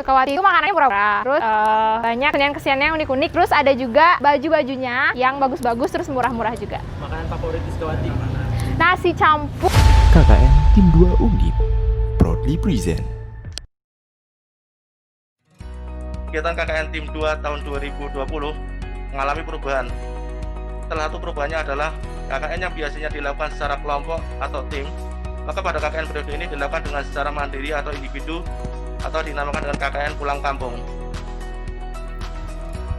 Sukawati itu makanannya murah-murah, terus banyak kesenian-kesenian yang unik-unik, terus ada juga baju-bajunya yang bagus-bagus, terus murah-murah juga. Makanan favorit di Sukawati? Nasi campur. KKN Tim 2 Undip proudly present. Kegiatan KKN Tim 2 tahun 2020 mengalami perubahan. Salah satu perubahannya adalah KKN yang biasanya dilakukan secara kelompok atau tim, maka pada KKN periode ini dilakukan dengan secara mandiri atau individu, atau dinamakan dengan KKN pulang kampung.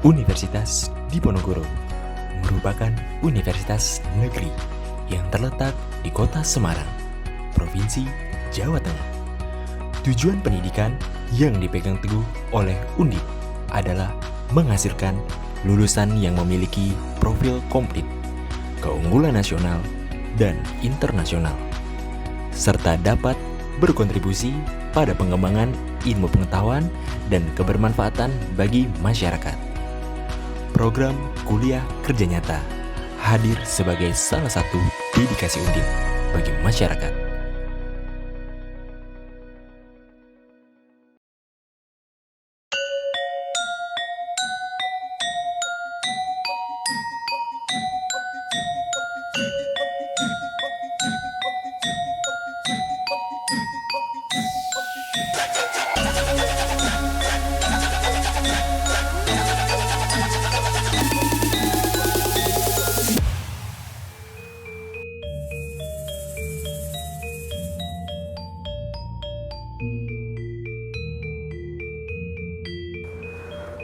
Universitas Diponegoro merupakan universitas negeri yang terletak di kota Semarang, Provinsi Jawa Tengah. Tujuan pendidikan yang dipegang teguh oleh Undip adalah menghasilkan lulusan yang memiliki profil komplit, keunggulan nasional dan internasional, serta dapat berkontribusi pada pengembangan ilmu pengetahuan dan kebermanfaatan bagi masyarakat. Program kuliah kerja nyata hadir sebagai salah satu dedikasi Undip bagi masyarakat.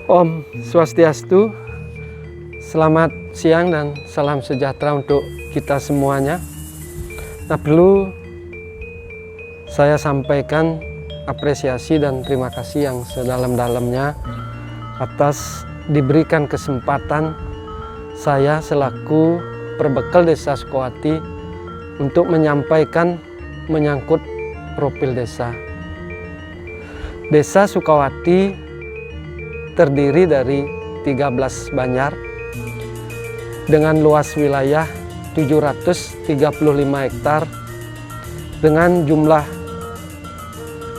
Om Swastiastu, selamat siang dan salam sejahtera untuk kita semuanya. Nah, perlu saya sampaikan apresiasi dan terima kasih yang sedalam-dalamnya atas diberikan kesempatan saya selaku perbekal Desa Sukawati untuk menyampaikan menyangkut profil desa. Desa Sukawati terdiri dari 13 banjar dengan luas wilayah 735 hektar dengan jumlah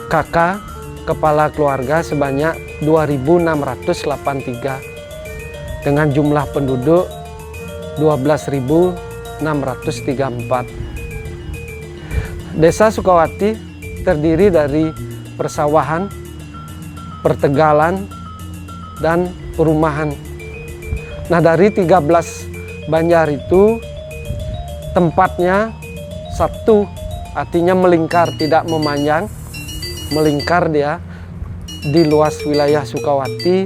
KK kepala keluarga sebanyak 2.683 dengan jumlah penduduk 12.634. Desa Sukawati terdiri dari persawahan, pertegalan, dan perumahan. Nah, dari 13 banjar itu tempatnya satu, artinya melingkar, tidak memanjang, melingkar dia di luas wilayah Sukawati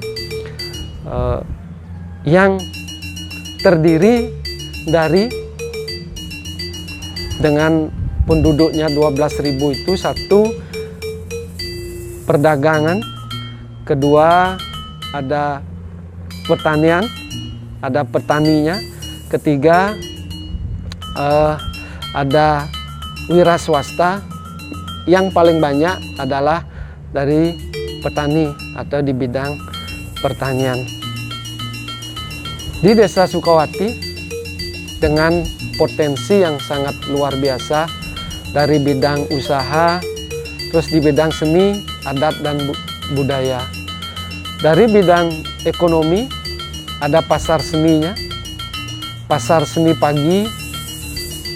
yang terdiri dari dengan penduduknya 12.000 itu satu perdagangan, kedua ada pertanian, ada petaninya, ketiga ada wira swasta, yang paling banyak adalah dari petani atau di bidang pertanian. Di Desa Sukawati dengan potensi yang sangat luar biasa dari bidang usaha, terus di bidang seni, adat dan budaya. Dari bidang ekonomi ada pasar seninya, pasar seni pagi,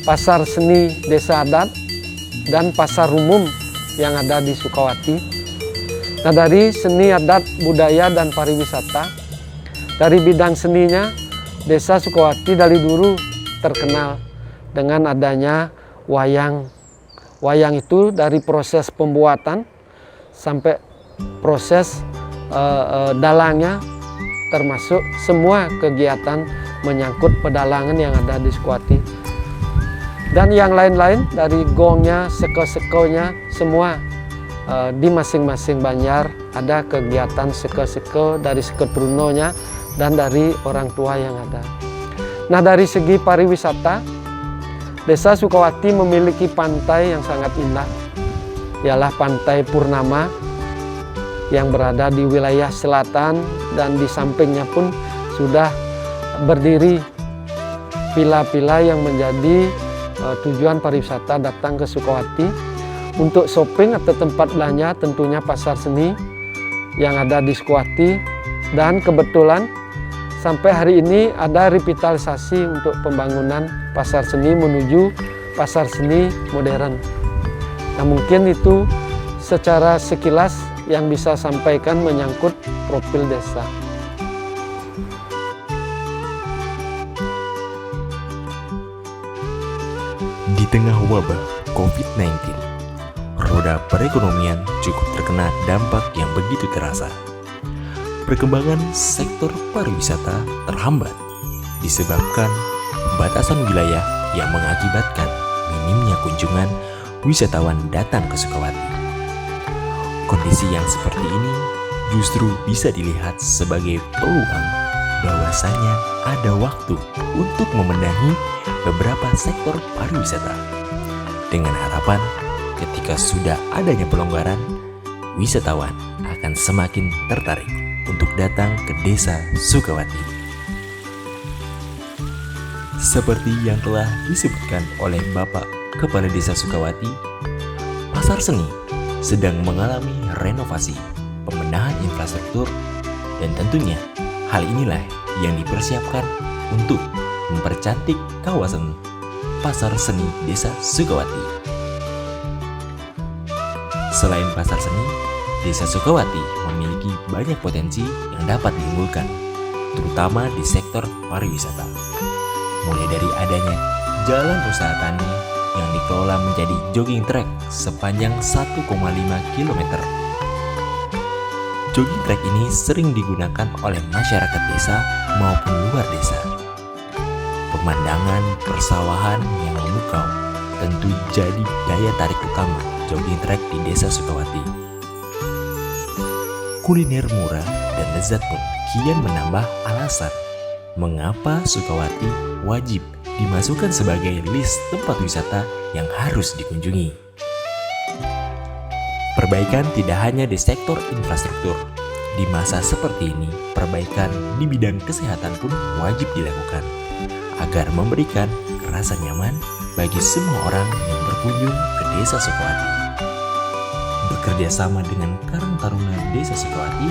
pasar seni desa adat, dan pasar umum yang ada di Sukawati. Nah, dari seni adat, budaya, dan pariwisata, dari bidang seninya, Desa Sukawati dari dulu terkenal dengan adanya wayang. Wayang itu dari proses pembuatan sampai proses dalangnya, termasuk semua kegiatan menyangkut pedalangan yang ada di Sukawati. Dan yang lain-lain dari gongnya, seko-sekonya, semua di masing-masing banjar ada kegiatan seko-seko dari seketurunonya dan dari orang tua yang ada. Nah, dari segi pariwisata, Desa Sukawati memiliki pantai yang sangat indah, ialah Pantai Purnama yang berada di wilayah selatan, dan di sampingnya pun sudah berdiri villa-villa yang menjadi tujuan pariwisata datang ke Sukawati untuk shopping atau tempat belanja, tentunya pasar seni, yang ada di Sukawati, dan kebetulan sampai hari ini ada revitalisasi untuk pembangunan pasar seni menuju pasar seni modern. Nah, mungkin itu secara sekilas yang bisa sampaikan menyangkut profil desa. Di tengah wabah COVID-19, roda perekonomian cukup terkena dampak yang begitu terasa. Perkembangan sektor pariwisata terhambat disebabkan pembatasan wilayah yang mengakibatkan minimnya kunjungan wisatawan datang ke Sukawati. Kondisi yang seperti ini justru bisa dilihat sebagai peluang bahwasanya ada waktu untuk membenahi beberapa sektor pariwisata dengan harapan ketika sudah adanya pelonggaran, wisatawan akan semakin tertarik untuk datang ke Desa Sukawati. Seperti yang telah disebutkan oleh Bapak Kepala Desa Sukawati, pasar seni sedang mengalami renovasi, pembenahan infrastruktur, dan tentunya hal inilah yang dipersiapkan untuk mempercantik kawasan pasar seni Desa Sukawati. Selain pasar seni, Desa Sukawati memiliki banyak potensi yang dapat diunggulkan, terutama di sektor pariwisata. Mulai dari adanya jalan usaha tani yang dikelola menjadi jogging track sepanjang 1,5 km. Jogging track ini sering digunakan oleh masyarakat desa maupun luar desa. Pemandangan persawahan yang memukau tentu jadi daya tarik utama jogging track di Desa Sukawati. Kuliner murah dan lezat pun kian menambah alasan mengapa Sukawati wajib dimasukkan sebagai list tempat wisata yang harus dikunjungi. Perbaikan tidak hanya di sektor infrastruktur. Di masa seperti ini, perbaikan di bidang kesehatan pun wajib dilakukan agar memberikan rasa nyaman bagi semua orang yang berkunjung ke Desa Sukawati. Bekerja sama dengan Karang Taruna Desa Sukawati,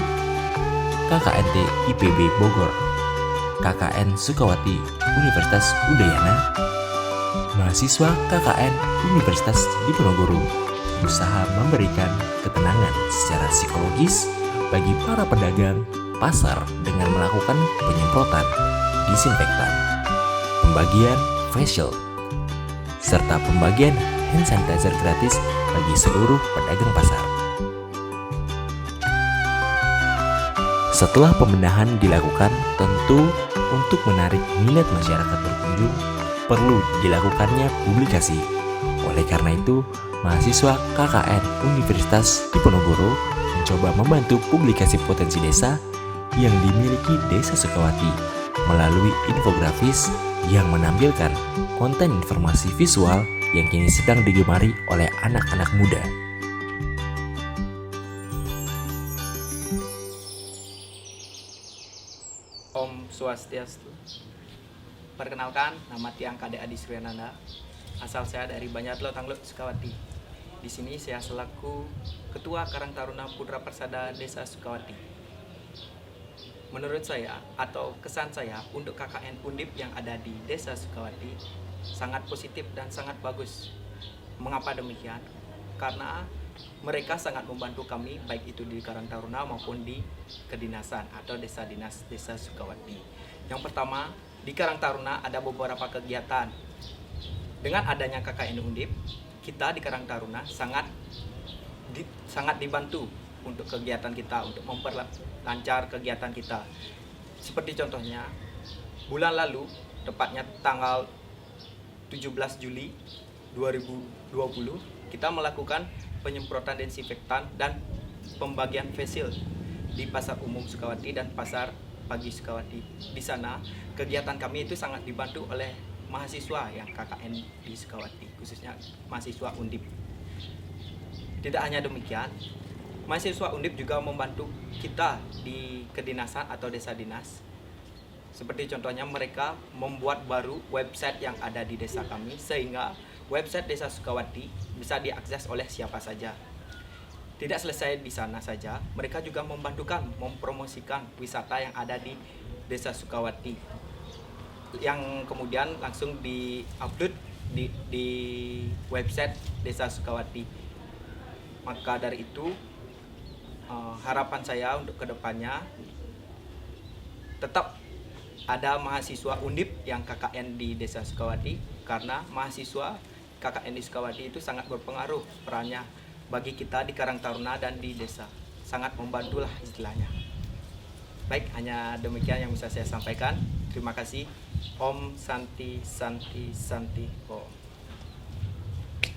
KKNT IPB Bogor, KKN Sukawati Universitas Udayana, mahasiswa KKN Universitas Diponegoro berusaha memberikan ketenangan secara psikologis bagi para pedagang pasar dengan melakukan penyemprotan disinfektan, pembagian face shield, serta pembagian hand sanitizer gratis bagi seluruh pedagang pasar. Setelah pembenahan dilakukan, tentu untuk menarik minat masyarakat berkunjung, perlu dilakukannya publikasi. Oleh karena itu, mahasiswa KKN Universitas Diponegoro mencoba membantu publikasi potensi desa yang dimiliki Desa Sukawati melalui infografis yang menampilkan konten informasi visual yang kini sedang digemari oleh anak-anak muda. Om Swastiastu. Perkenalkan, nama Tiang Kade Adi Suryananda. Asal saya dari Banjarlo Tanglut, Sukawati. Di sini saya selaku Ketua Karang Taruna Putra Persada Desa Sukawati. Menurut saya atau kesan saya untuk KKN Undip yang ada di Desa Sukawati sangat positif dan sangat bagus. Mengapa demikian? Karena mereka sangat membantu kami baik itu di Karang Taruna maupun di kedinasan atau desa dinas Desa Sukawati. Yang pertama, di Karang Taruna ada beberapa kegiatan. Dengan adanya KKN Undip, kita di Karang Taruna sangat dibantu untuk kegiatan kita, untuk memperlancar kegiatan kita. Seperti contohnya, bulan lalu, tepatnya tanggal 17 Juli 2020, kita melakukan penyemprotan desinfektan dan pembagian face shield di Pasar Umum Sukawati dan Pasar Pagi Sukawati. Di sana, kegiatan kami itu sangat dibantu oleh mahasiswa yang KKN di Sukawati, khususnya mahasiswa Undip. Tidak hanya demikian, mahasiswa Undip juga membantu kita di kedinasan atau desa dinas. Seperti contohnya mereka membuat baru website yang ada di desa kami, sehingga website Desa Sukawati bisa diakses oleh siapa saja. tidak selesai di sana saja, mereka juga mempromosikan wisata yang ada di Desa Sukawati, yang kemudian langsung di-upload di website Desa Sukawati. Maka dari itu, harapan saya untuk kedepannya tetap ada mahasiswa Undip yang KKN di Desa Sukawati, karena mahasiswa KKN di Sukawati itu sangat berpengaruh perannya bagi kita di Karang Taruna dan di desa. Sangat membantulah istilahnya. Baik, hanya demikian yang bisa saya sampaikan. Terima kasih. Om Santi Santi Santi Om.